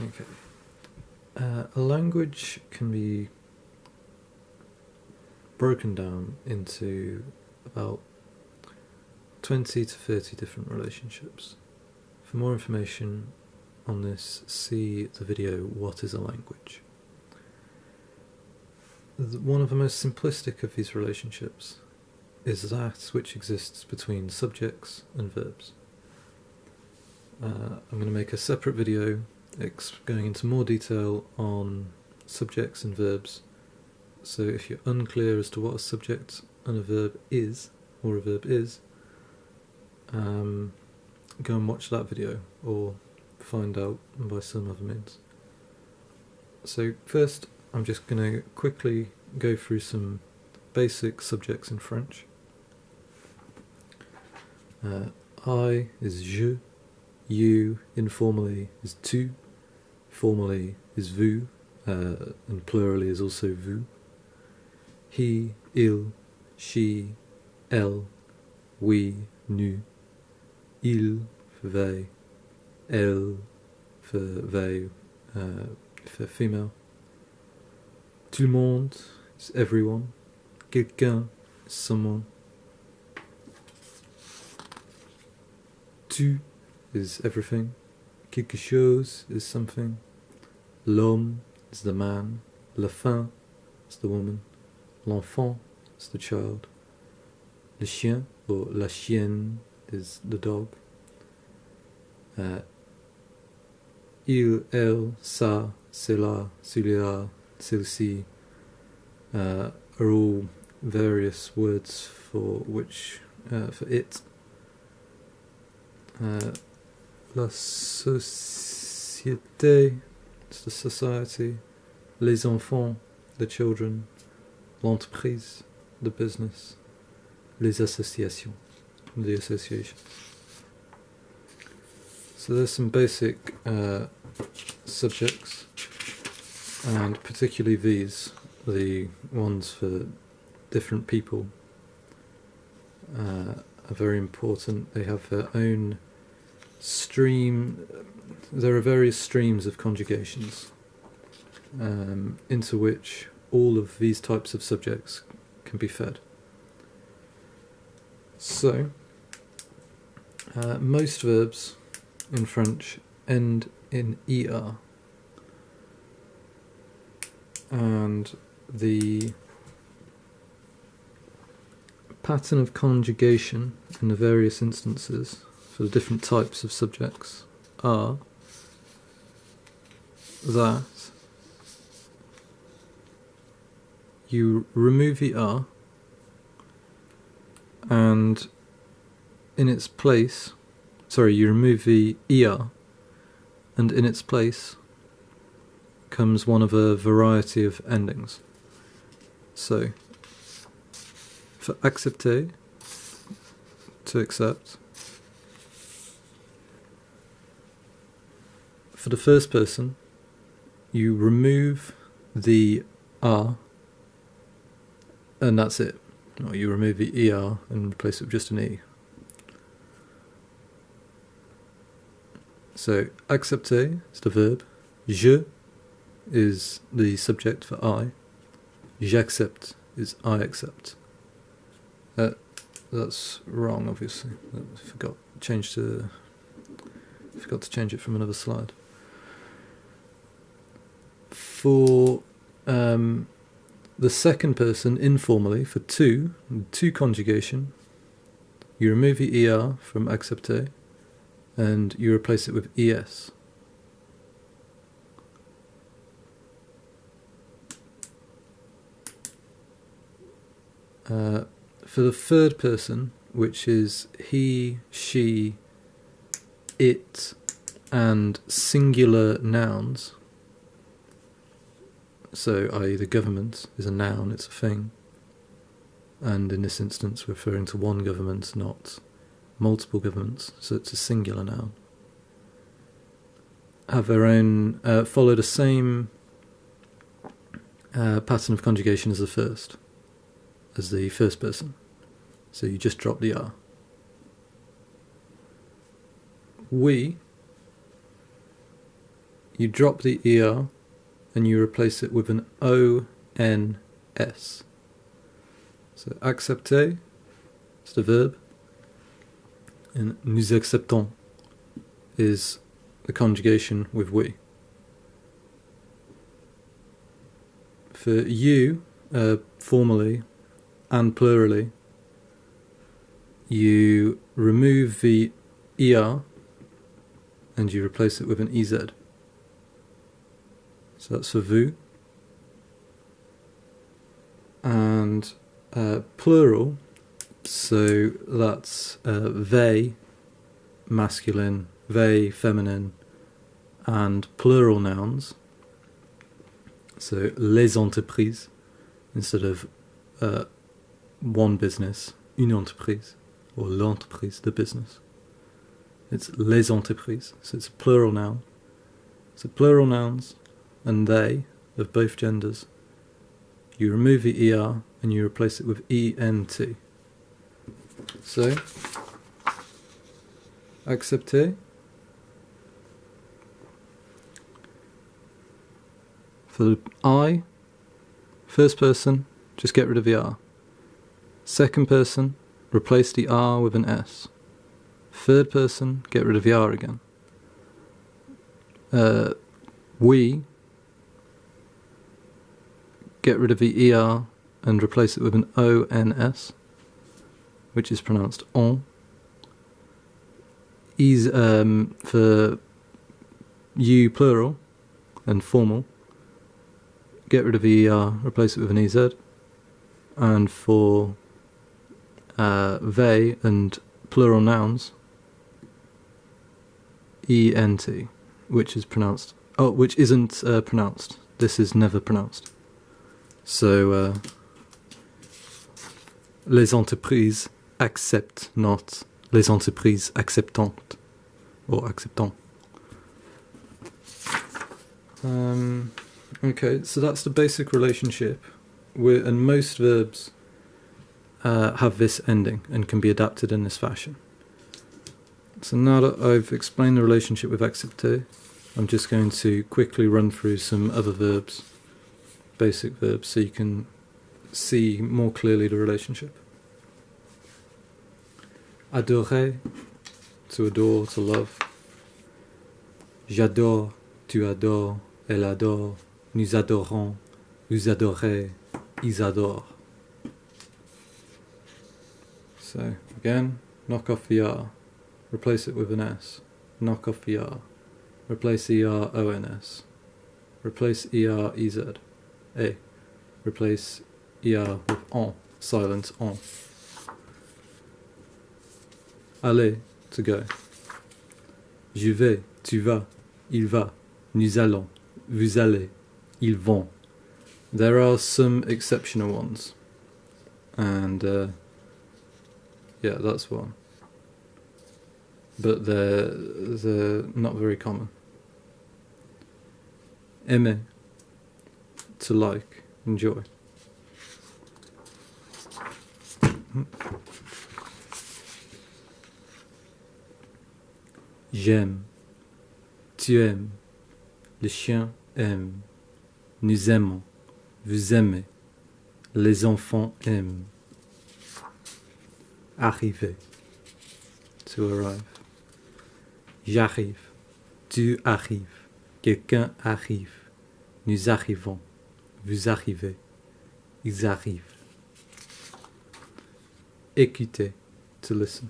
Okay. A language can be broken down into about 20 to 30 different relationships. For more information on this, see the video What is a Language? One of the most simplistic of these relationships is that which exists between subjects and verbs. I'm going to make a separate video going into more detail on subjects and verbs, so if you're unclear as to what a subject and a verb is, or a verb is, go and watch that video or find out by some other means. So first I'm just going to quickly go through some basic subjects in French. I is je, you informally is tu, formally is vous, and plurally is also vous. He, il, she, elle, we, nous. Il for they, elle for they, for female. Tout le monde is everyone. Quelqu'un is someone. Tu is everything. Quelque chose is something. L'homme is the man. La femme is the woman. L'enfant is the child. Le chien or la chienne is the dog. Il, elle, ça, cela, celui-là, celle-ci are all various words for which for it. La société is the society. Les enfants, the children. L'entreprise, the business. Les associations, the associations. So there's some basic subjects, and particularly these, the ones for different people, are very important. They have their own stream. There are various streams of conjugations into which all of these types of subjects can be fed. So, most verbs in French end in er, and the pattern of conjugation in the various instances for the different types of subjects are that you remove the er, and in its place, you remove the er, and in its place comes one of a variety of endings. So, for accepter, to accept, for the first person, you remove the r, and that's it. Or you remove the er and replace it with just an e. So, accepter is the verb. Je is the subject for I. J'accepte is I accept. That's wrong, obviously. I forgot to change it from another slide. For the second person, informally, for tu conjugation, you remove the er from accepter and you replace it with es. For the third person, which is he, she, it, and singular nouns, so i.e. the government is a noun, it's a thing, and in this instance we're referring to one government, not multiple governments, so it's a singular noun, have their own, follow the same pattern of conjugation as the first person. So you just drop the r. We you drop the ER and you replace it with an ONS. So accepter, it's the verb, and nous acceptons is the conjugation with we. For you, formally and plurally, you remove the ER and you replace it with an EZ. So that's for vous. And plural, so that's they, masculine, they, feminine, and plural nouns. So les entreprises, instead of one business, une entreprise, or l'entreprise, the business. It's les entreprises, so it's a plural noun. So plural nouns and they, of both genders, you remove the ER and you replace it with ENT. So, accepter. For the I, first person, just get rid of the R. Second person, replace the R with an S. Third person, get rid of the R again. We, get rid of the ER and replace it with an ONS, which is pronounced on. For you, plural, and formal, get rid of the ER, replace it with an EZ. And for they and plural nouns, ENT, which is pronounced, which isn't pronounced. This is never pronounced. So, les entreprises acceptent, not les entreprises acceptantes, or acceptant. Okay, so that's the basic relationship, and most verbs have this ending and can be adapted in this fashion. So now that I've explained the relationship with accepter, I'm just going to quickly run through some other verbs, basic verbs, so you can see more clearly the relationship. Adorer, to adore, to love. J'adore, tu adores, elle adore, nous adorons, vous adorez, ils adorent. So, again, knock off the R, replace it with an S, knock off the R, replace ER ONS, replace ER EZ, A, replace ER with on, silent on. Aller, to go. Je vais, tu vas, il va, nous allons, vous allez, ils vont. There are some exceptional ones, and yeah, that's one. But they're not very common. Aimer, to like, enjoy. J'aime, tu aimes, le chien aime, nous aimons, vous aimez, les enfants aiment. Arriver, to arrive. J'arrive, tu arrives, quelqu'un arrive, nous arrivons, vous arrivez, ils arrivent. Écouter, to listen.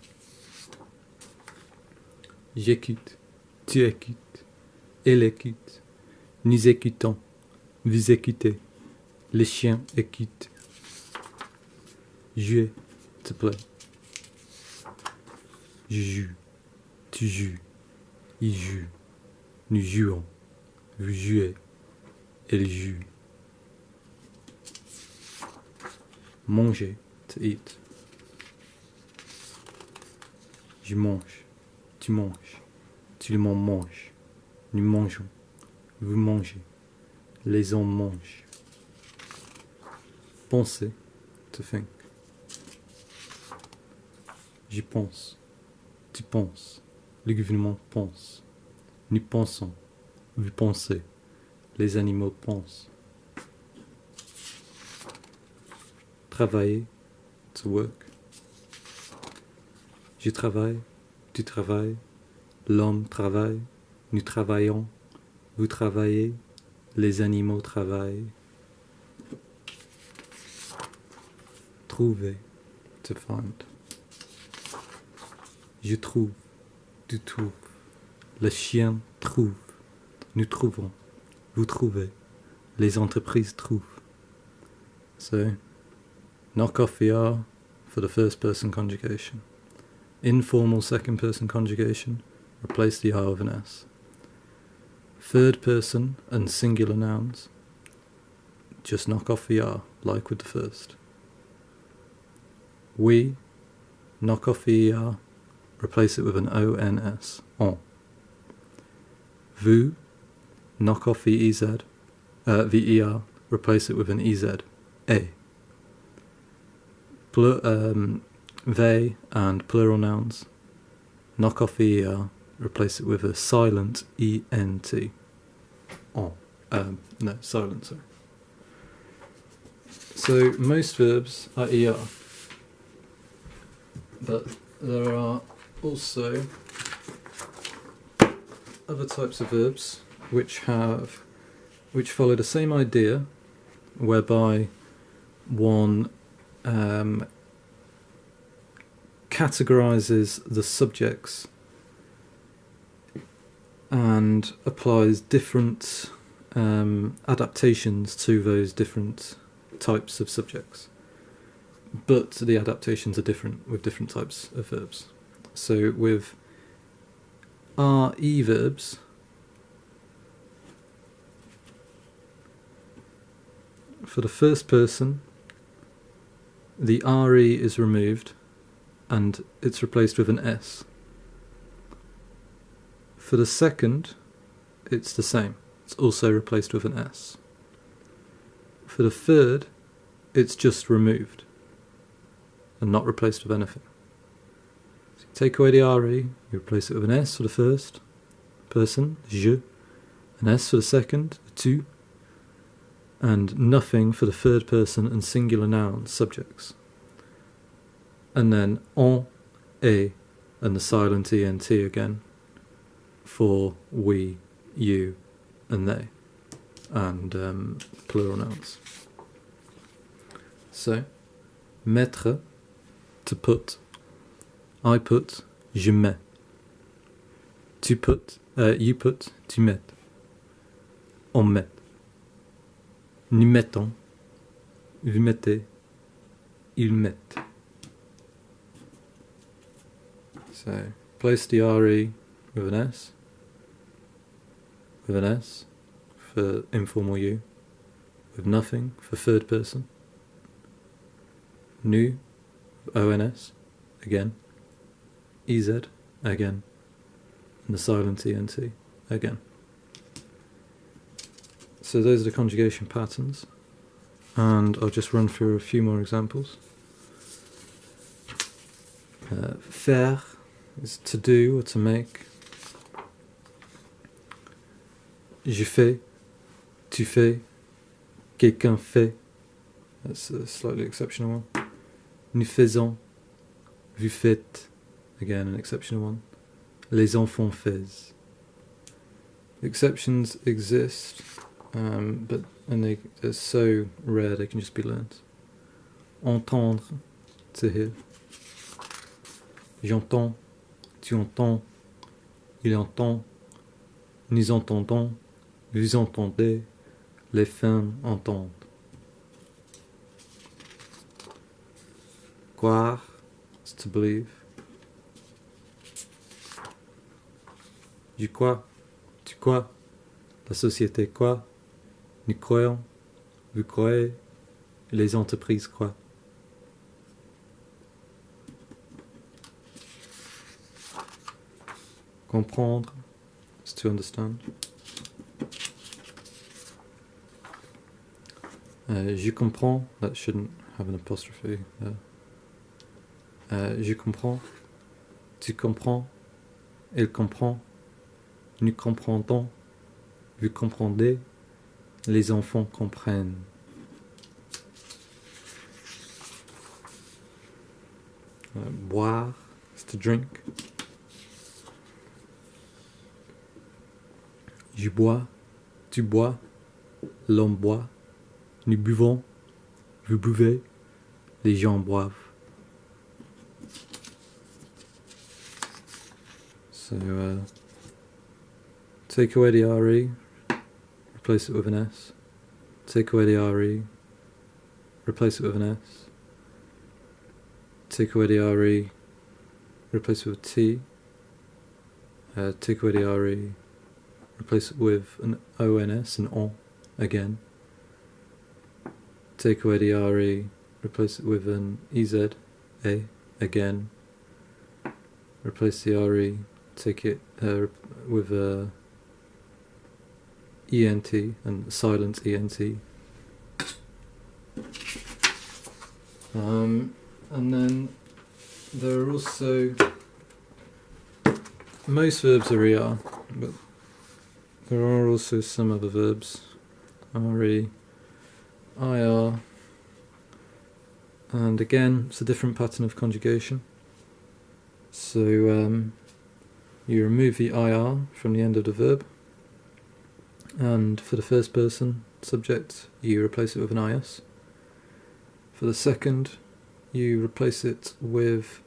J'écoute, tu écoutes, elle écoute, nous écoutons, vous écoutez, les chiens écoutent. Jouer, to play. Je joue, tu joues, il joue, nous jouons, vous jouez, elle joue. Manger, to eat. Je mange, tu manges, tu manges, nous mangeons, vous mangez, les hommes mangent. Penser, to think. J'y pense, tu penses, le gouvernement pense, nous pensons, vous pensez. Les animaux pensent. Travailler, to work. Je travaille, tu travailles, l'homme travaille, nous travaillons, vous travaillez, les animaux travaillent. Trouver, to find. Je trouve, tu trouves. Le chien trouve, nous trouvons, vous trouvez, les entreprises trouvent. So, knock off the R for the first person conjugation. Informal second person conjugation, replace the R with an S. Third person and singular nouns, just knock off the R, like with the first. We, knock off the ER, replace it with an ONS, on. Vous, knock off the EZ, the ER, replace it with an EZ, a. They and plural nouns, knock off the ER, replace it with a silent ENT, on. No, silent, sorry. So most verbs are ER, but there are also other types of verbs which follow the same idea, whereby one categorizes the subjects and applies different adaptations to those different types of subjects. But the adaptations are different with different types of verbs. So with RE verbs, for the first person, the RE is removed and it's replaced with an S. For the second, it's the same. It's also replaced with an S. For the third, it's just removed and not replaced with anything. So you take away the RE, you replace it with an S for the first person, je, an S for the second, tu, and nothing for the third person and singular nouns, subjects. And then on, et, and the silent ENT again for we, you, and they, and plural nouns. So, mettre, to put. I put, je mets. Tu put, you put, tu mets. On met. Nous mettons, vous mettez, ils mettent. So, place the RE with an S for informal you, with nothing for third person, nous, ONS, again, EZ, again, and the silent ENT, again. So those are the conjugation patterns, and I'll just run through a few more examples. Faire is to do or to make. Je fais, tu fais, quelqu'un fait. That's a slightly exceptional one. Nous faisons, vous faites. Again, an exceptional one. Les enfants fais. Exceptions exist, but they're so rare they can just be learnt. Entendre, to hear. J'entends, tu entends, il entend, nous entendons, vous entendez, les femmes entendent. Croire is to believe. Je crois, tu crois, la société croit, nous croyons, vous croyez, les entreprises croient. Comprendre is to understand. Je comprends, that shouldn't have an apostrophe there. Je comprends, tu comprends, il comprend, nous comprendons, vous comprendrez, les enfants comprennent. Boire, c'est to drink. Je bois, tu bois, l'homme boit, nous buvons, vous buvez, les gens boivent. So, take away the RE, replace it with an S. Take away the RE, replace it with an S. Take away the RE, replace it with a T. Take away the RE, replace it with an ONS, an on, again. Take away the RE, replace it with an EZ, A, again. Replace the RE, take it with a ENT, and silence ENT. And then there are also, most verbs are ER, but there are also some other verbs, RE, IR, and again it's a different pattern of conjugation. So you remove the IR from the end of the verb, and for the first person subject you replace it with an IS. For the second you replace it with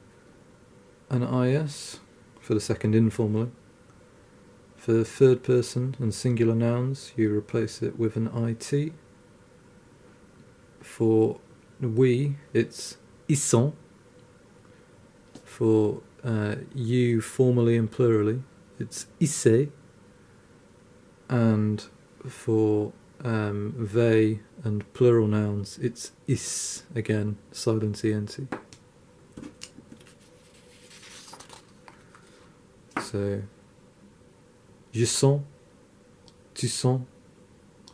an IS, for the second informally. For the third person and singular nouns you replace it with an IT. For we it's ils sont. For you formally and plurally it's isse. And for they and plural nouns it's is, again silence ENT. So je sens, tu sens,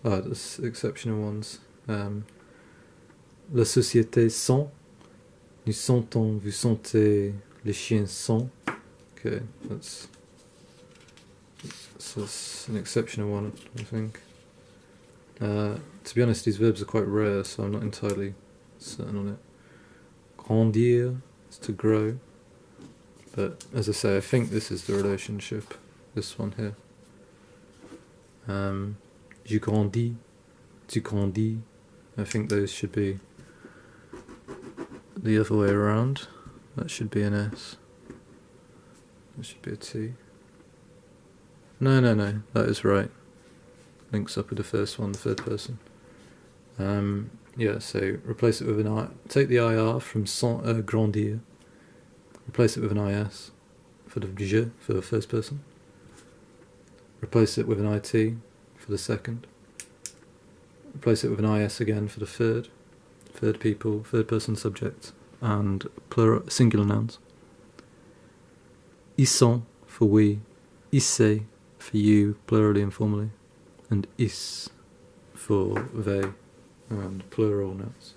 that's exceptional ones. La société sent, nous sentons, vous sentez, les chiens sont. Okay, that's an exceptional one, I think. To be honest, these verbs are quite rare, so I'm not entirely certain on it. Grandir is to grow, but as I say, I think this is the relationship, this one here. Je grandis, tu grandis, I think those should be the other way around. That should be an S. That should be a T. No, that is right. Links up with the first one, the third person. Yeah, so replace it with an I. Take the IR from grandir. Replace it with an IS for the je, for the first person. Replace it with an IT for the second. Replace it with an IS again for the third people, third person subject, and plural, singular nouns. Ils sont for we, isse for you, plurally and formally, and is for they, and plural nouns.